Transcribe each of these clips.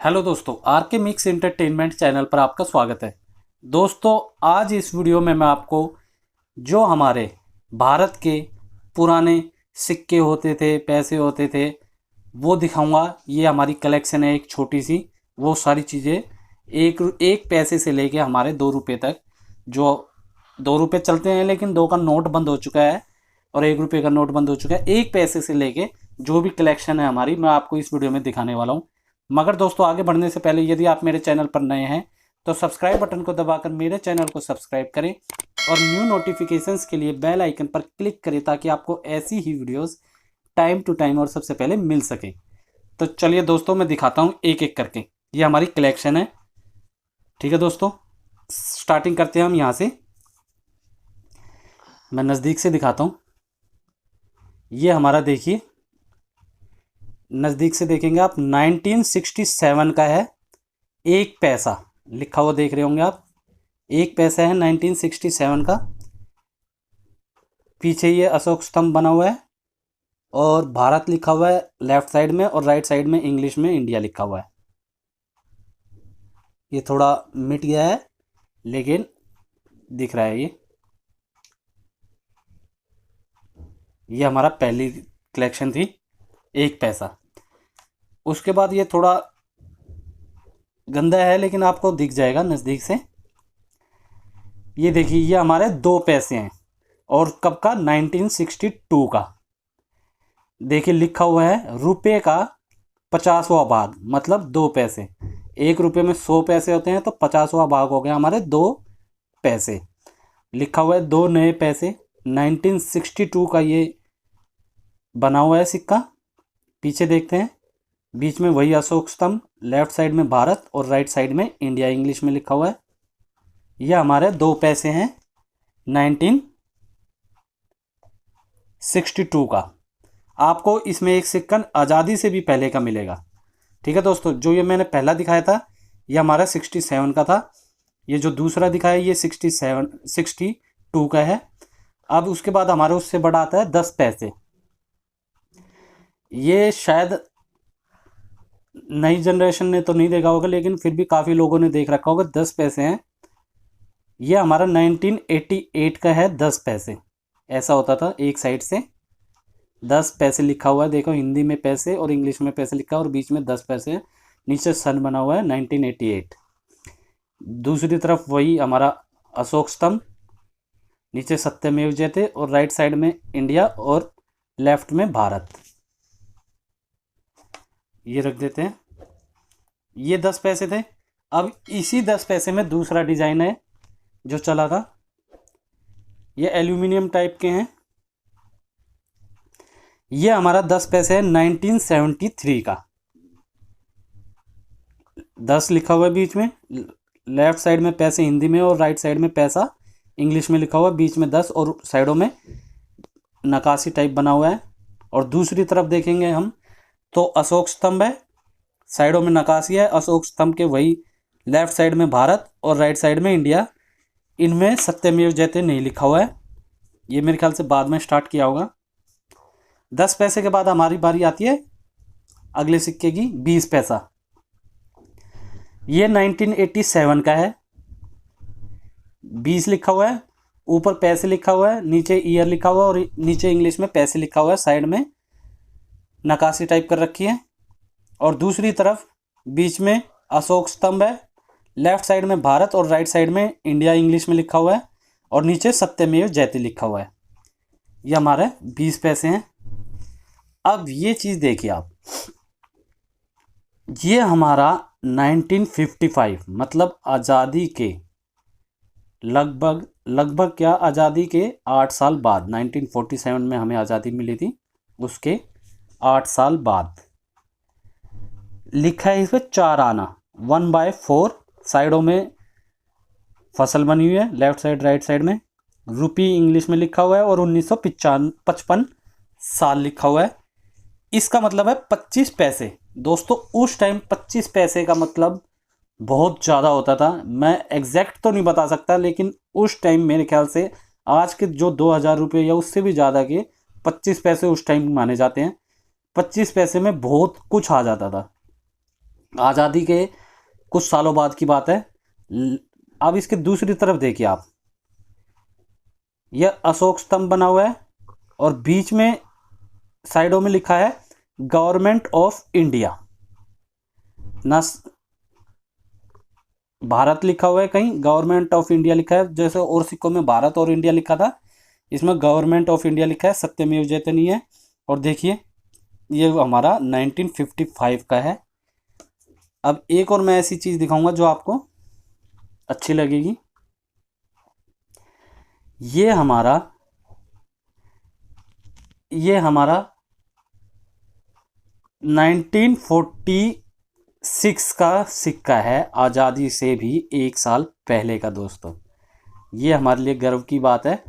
Hello दोस्तों, are के mix entertainment channel पर आपका स्वागत है। दोस्तों, आज इस वीडियो में मैं आपको जो हमारे भारत के पुराने सिक्के होते थे, पैसे होते थे, वो दिखाऊंगा। ये हमारी कलेक्शन है एक छोटी सी। वो सारी चीज़ें एक एक पैसे से लेके हमारे 2 रुपये तक, जो 2 रुपये चलते हैं लेकिन 2 का नोट बंद हो चुका है और 1 रुपये का नोट बंद हो चुका है। एक पैसे से लेके जो भी कलेक्शन है हमारी, मैं आपको इस वीडियो में दिखाने वाला हूँ। मगर दोस्तों, आगे बढ़ने से पहले यदि आप मेरे चैनल पर नए हैं तो सब्सक्राइब बटन को दबाकर मेरे चैनल को सब्सक्राइब करें और न्यू नोटिफिकेशंस के लिए बेल आइकन पर क्लिक करें ताकि आपको ऐसी ही वीडियोस टाइम टू टाइम और सबसे पहले मिल सके। तो चलिए दोस्तों, मैं दिखाता हूँ एक एक करके। ये हमारी कलेक्शन है, ठीक है दोस्तों। स्टार्टिंग करते हैं हम यहाँ से। मैं नज़दीक से दिखाता हूँ। ये हमारा देखिए, नज़दीक से देखेंगे आप, 1967 का है। एक पैसा लिखा हुआ देख रहे होंगे आप। एक पैसा है 1967 का। पीछे ये अशोक स्तंभ बना हुआ है और भारत लिखा हुआ है लेफ्ट साइड में, और राइट साइड में इंग्लिश में इंडिया लिखा हुआ है। ये थोड़ा मिट गया है लेकिन दिख रहा है। ये हमारा पहली कलेक्शन थी, एक पैसा। उसके बाद ये थोड़ा गंदा है लेकिन आपको दिख जाएगा नज़दीक से। ये देखिए, ये हमारे 2 पैसे हैं और कब का, 1962 का। देखिए लिखा हुआ है रुपये का 50वां भाग, मतलब 2 पैसे। 1 रुपये में 100 पैसे होते हैं तो 50वां भाग हो गया हमारे 2 पैसे। लिखा हुआ है 2 नए पैसे। 1962 का ये बना हुआ है सिक्का। पीछे देखते हैं, बीच में वही अशोक स्तंभ, लेफ्ट साइड में भारत और राइट साइड में इंडिया इंग्लिश में लिखा हुआ है। यह हमारे 2 पैसे हैं 1962 का। आपको इसमें एक सिक्का आज़ादी से भी पहले का मिलेगा, ठीक है दोस्तों। जो ये मैंने पहला दिखाया था ये हमारा 67 का था। ये जो दूसरा दिखाया ये 62 का है। अब उसके बाद हमारे उससे बड़ा आता है 10 पैसे। ये शायद नई जनरेशन ने तो नहीं देखा होगा लेकिन फिर भी काफ़ी लोगों ने देख रखा होगा। 10 पैसे हैं। ये हमारा 1988 का है। 10 पैसे ऐसा होता था, एक साइड से 10 पैसे लिखा हुआ है। देखो, हिंदी में पैसे और इंग्लिश में पैसे लिखा है और बीच में 10 पैसे है। नीचे सन बना हुआ है 1988। दूसरी तरफ वही हमारा अशोक स्तंभ, नीचे सत्यमेव जयते और राइट साइड में इंडिया और लेफ्ट में भारत। ये रख देते हैं। ये 10 पैसे थे। अब इसी 10 पैसे में दूसरा डिजाइन है जो चला था। ये एल्यूमिनियम टाइप के हैं। ये हमारा 10 पैसे है 1973 का। 10 लिखा हुआ है बीच में, लेफ्ट साइड में पैसे हिंदी में और राइट साइड में पैसा इंग्लिश में लिखा हुआ है। बीच में 10 और साइडों में नक्काशी टाइप बना हुआ है। और दूसरी तरफ देखेंगे हम तो अशोक स्तंभ है, साइडों में नक्काशी है अशोक स्तंभ के। वही लेफ्ट साइड में भारत और राइट साइड में इंडिया। इनमें सत्यमेव जयते नहीं लिखा हुआ है। ये मेरे ख्याल से बाद में स्टार्ट किया होगा। 10 पैसे के बाद हमारी बारी आती है अगले सिक्के की, 20 पैसा। ये 1987 का है। 20 लिखा हुआ है, ऊपर पैसे लिखा हुआ है, नीचे ईयर लिखा हुआ है और नीचे इंग्लिश में पैसे लिखा हुआ है। साइड में नक्काशी टाइप कर रखी है और दूसरी तरफ बीच में अशोक स्तंभ है, लेफ्ट साइड में भारत और राइट साइड में इंडिया इंग्लिश में लिखा हुआ है और नीचे सत्यमेव जयते लिखा हुआ है। ये हमारे 20 पैसे हैं। अब ये चीज़ देखिए आप, ये हमारा 1955 मतलब आज़ादी के लगभग क्या, आज़ादी के 8 साल बाद, 1947 में हमें आज़ादी मिली थी, उसके 8 साल बाद लिखा है इस पर 4 आना, 1/4। साइडों में फसल बनी हुई है, लेफ्ट साइड राइट साइड में। रुपी इंग्लिश में लिखा हुआ है और 1955 साल लिखा हुआ है। इसका मतलब है 25 पैसे। दोस्तों, उस टाइम 25 पैसे का मतलब बहुत ज़्यादा होता था। मैं एग्जैक्ट तो नहीं बता सकता लेकिन उस टाइम मेरे ख्याल से आज के जो 2000 रुपये या उससे भी ज़्यादा के 25 पैसे उस टाइम माने जाते हैं। 25 पैसे में बहुत कुछ आ जाता था। आज़ादी के कुछ सालों बाद की बात है। अब इसके दूसरी तरफ देखिए आप, यह अशोक स्तंभ बना हुआ है और बीच में साइडों में लिखा है गवर्नमेंट ऑफ इंडिया। ना भारत लिखा हुआ है, कहीं गवर्नमेंट ऑफ इंडिया लिखा है, जैसे और सिक्कों में भारत और इंडिया लिखा था, इसमें गवर्नमेंट ऑफ इंडिया लिखा है, सत्यमेव जयते नहीं है। और देखिए ये हमारा 1955 का है। अब एक और मैं ऐसी चीज़ दिखाऊंगा जो आपको अच्छी लगेगी। ये हमारा 1946 का सिक्का है, आज़ादी से भी एक साल पहले का दोस्तों। ये हमारे लिए गर्व की बात है।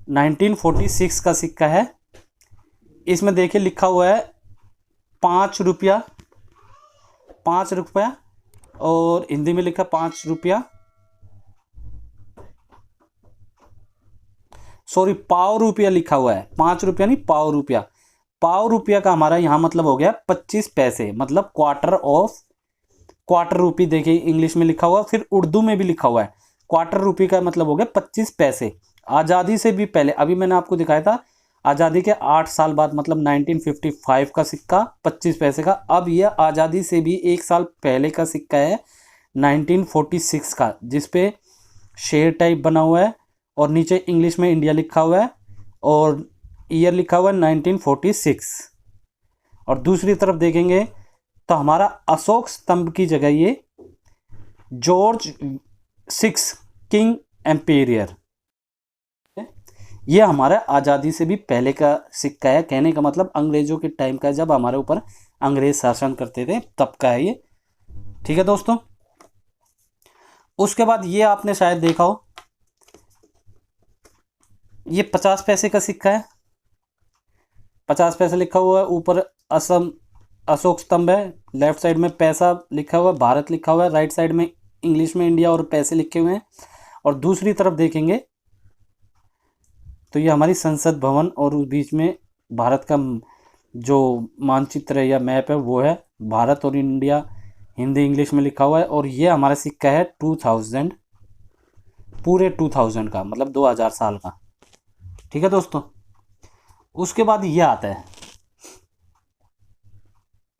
1946 का सिक्का है। इसमें देखिए लिखा हुआ है 5 रुपया, 5 रुपया, और हिंदी में लिखा 5 रुपया, सॉरी पाव रुपया लिखा हुआ है, 5 रुपया नहीं पाव रुपया। पाव रुपया का हमारा यहाँ मतलब हो गया 25 पैसे, मतलब क्वार्टर रुपी। देखिए इंग्लिश में लिखा हुआ, फिर उर्दू में भी लिखा हुआ है। क्वार्टर रुपी का मतलब हो गया 25 पैसे। आज़ादी से भी पहले, अभी मैंने आपको दिखाया था आज़ादी के 8 साल बाद, मतलब 1955 का सिक्का 25 पैसे का। अब यह आज़ादी से भी एक साल पहले का सिक्का है 1946 का, जिसपे शेर टाइप बना हुआ है और नीचे इंग्लिश में इंडिया लिखा हुआ है और ईयर लिखा हुआ है 1946। और दूसरी तरफ देखेंगे तो हमारा अशोक स्तंभ की जगह ये जॉर्ज 6 किंग एम्पेरियर, ये हमारा आज़ादी से भी पहले का सिक्का है। कहने का मतलब अंग्रेजों के टाइम का, जब हमारे ऊपर अंग्रेज शासन करते थे तब का है ये। ठीक है दोस्तों। उसके बाद ये आपने शायद देखा हो, ये 50 पैसे का सिक्का है। 50 पैसे लिखा हुआ है, ऊपर असम अशोक स्तंभ है, लेफ्ट साइड में पैसा लिखा हुआ है, भारत लिखा हुआ है, राइट साइड में इंग्लिश में इंडिया और पैसे लिखे हुए हैं। और दूसरी तरफ देखेंगे तो ये हमारी संसद भवन, और उस बीच में भारत का जो मानचित्र है या मैप है वो है, भारत और इंडिया हिंदी इंग्लिश में लिखा हुआ है। और ये हमारा सिक्का है 2000, पूरे 2000 का, मतलब 2000 साल का। ठीक है दोस्तों। उसके बाद ये आता है,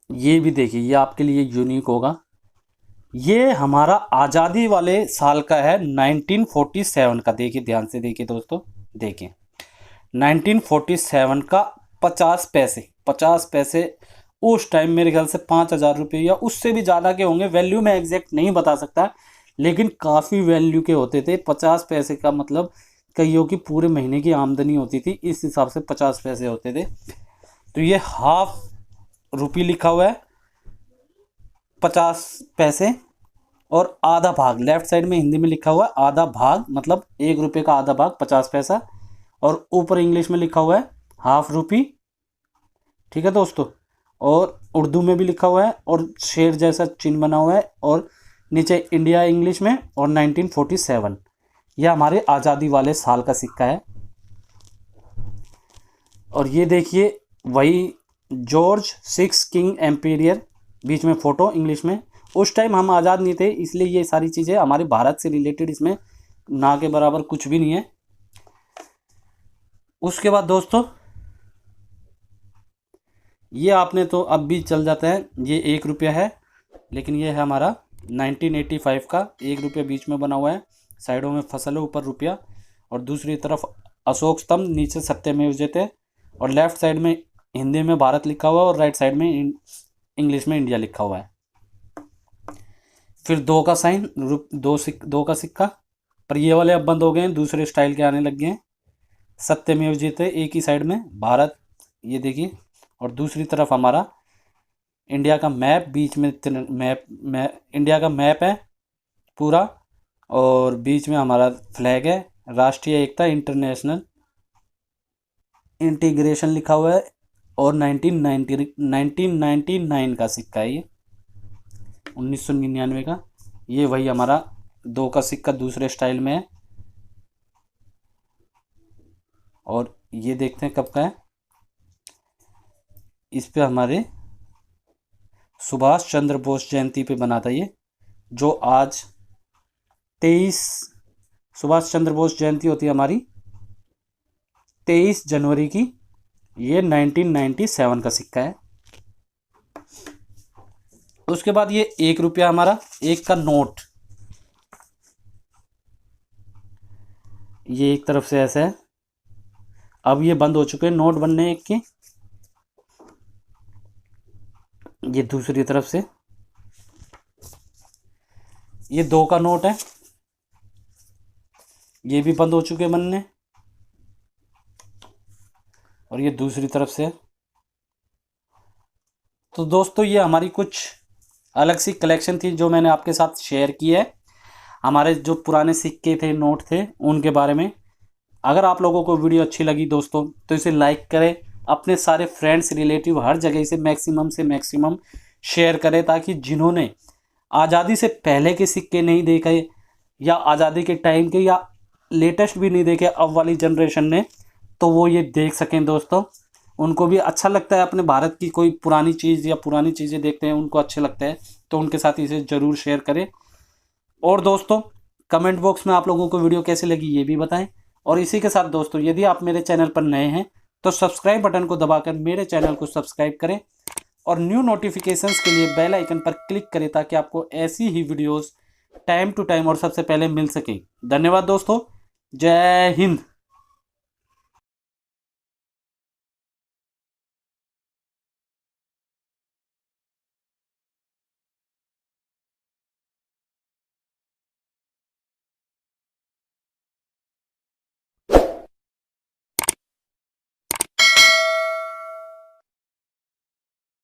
ये भी देखिए, ये आपके लिए यूनिक होगा। ये हमारा आज़ादी वाले साल का है 1947 का। देखिए ध्यान से देखिए दोस्तों, देखिए 1947 का 50 पैसे। 50 पैसे उस टाइम मेरे ख्याल से 5000 रुपये या उससे भी ज़्यादा के होंगे, वैल्यू मैं एग्जैक्ट नहीं बता सकता, लेकिन काफ़ी वैल्यू के होते थे। 50 पैसे का मतलब कईयों की पूरे महीने की आमदनी होती थी, इस हिसाब से 50 पैसे होते थे। तो ये हाफ रुपी लिखा हुआ है 50 पैसे, और आधा भाग लेफ्ट साइड में हिंदी में लिखा हुआ है आधा भाग, मतलब 1 रुपये का आधा भाग 50 पैसा, और ऊपर इंग्लिश में लिखा हुआ है हाफ रुपी। ठीक है दोस्तों। और उर्दू में भी लिखा हुआ है और शेर जैसा चिन्ह बना हुआ है, और नीचे इंडिया इंग्लिश में, और 1947, यह हमारे आज़ादी वाले साल का सिक्का है। और ये देखिए वही जॉर्ज 6 किंग एम्पेरियर, बीच में फ़ोटो इंग्लिश में। उस टाइम हम आज़ाद नहीं थे, इसलिए ये सारी चीज़ें हमारे भारत से रिलेटेड इसमें ना के बराबर कुछ भी नहीं है। उसके बाद दोस्तों ये आपने तो अब भी चल जाता है, ये 1 रुपया है, लेकिन ये है हमारा 1985 का। 1 रुपया बीच में बना हुआ है, साइडों में फसल है, ऊपर रुपया, और दूसरी तरफ अशोक स्तंभ, नीचे सत्यमेव जयते, और लेफ्ट साइड में हिंदी में भारत लिखा हुआ है और राइट साइड में इंग्लिश में इंडिया लिखा हुआ है। फिर 2 का साइन, दो का सिक्का, पर ये वाले अब बंद हो गए हैं, दूसरे स्टाइल के आने लग गए हैं। सत्यमेव जयते एक ही साइड में भारत, ये देखिए, और दूसरी तरफ हमारा इंडिया का मैप, बीच में इंडिया का मैप है पूरा, और बीच में हमारा फ्लैग है, राष्ट्रीय एकता, इंटरनेशनल इंटीग्रेशन लिखा हुआ है, और 1999 का सिक्का है ये, 1999 का। ये वही हमारा 2 का सिक्का दूसरे स्टाइल में है। और ये देखते हैं कब का है, इस पे हमारे सुभाष चंद्र बोस जयंती पे बना था ये, जो आज 23 सुभाष चंद्र बोस जयंती होती है हमारी 23 जनवरी की। ये 1997 का सिक्का है। उसके बाद ये 1 रुपया हमारा, 1 का नोट, ये एक तरफ से ऐसा है। अब ये बंद हो चुके हैं नोट बनने एक के। ये दूसरी तरफ से ये 2 का नोट है, ये भी बंद हो चुके हैं बनने। और ये दूसरी तरफ से। तो दोस्तों ये हमारी कुछ अलग सी कलेक्शन थी जो मैंने आपके साथ शेयर की है, हमारे जो पुराने सिक्के थे, नोट थे, उनके बारे में। अगर आप लोगों को वीडियो अच्छी लगी दोस्तों तो इसे लाइक करें, अपने सारे फ्रेंड्स, रिलेटिव, हर जगह से मैक्सिमम शेयर करें, ताकि जिन्होंने आज़ादी से पहले के सिक्के नहीं देखे या आज़ादी के टाइम के या लेटेस्ट भी नहीं देखे अब वाली जनरेशन ने, तो वो ये देख सकें दोस्तों। उनको भी अच्छा लगता है अपने भारत की कोई पुरानी चीज़ या पुरानी चीज़ें देखते हैं, उनको अच्छे लगता है, तो उनके साथ इसे ज़रूर शेयर करें। और दोस्तों कमेंट बॉक्स में आप लोगों को वीडियो कैसी लगी ये भी बताएं। और इसी के साथ दोस्तों यदि आप मेरे चैनल पर नए हैं तो सब्सक्राइब बटन को दबाकर मेरे चैनल को सब्सक्राइब करें और न्यू नोटिफिकेशंस के लिए बेल आइकन पर क्लिक करें, ताकि आपको ऐसी ही वीडियोस टाइम टू टाइम और सबसे पहले मिल सके। धन्यवाद दोस्तों, जय हिंद।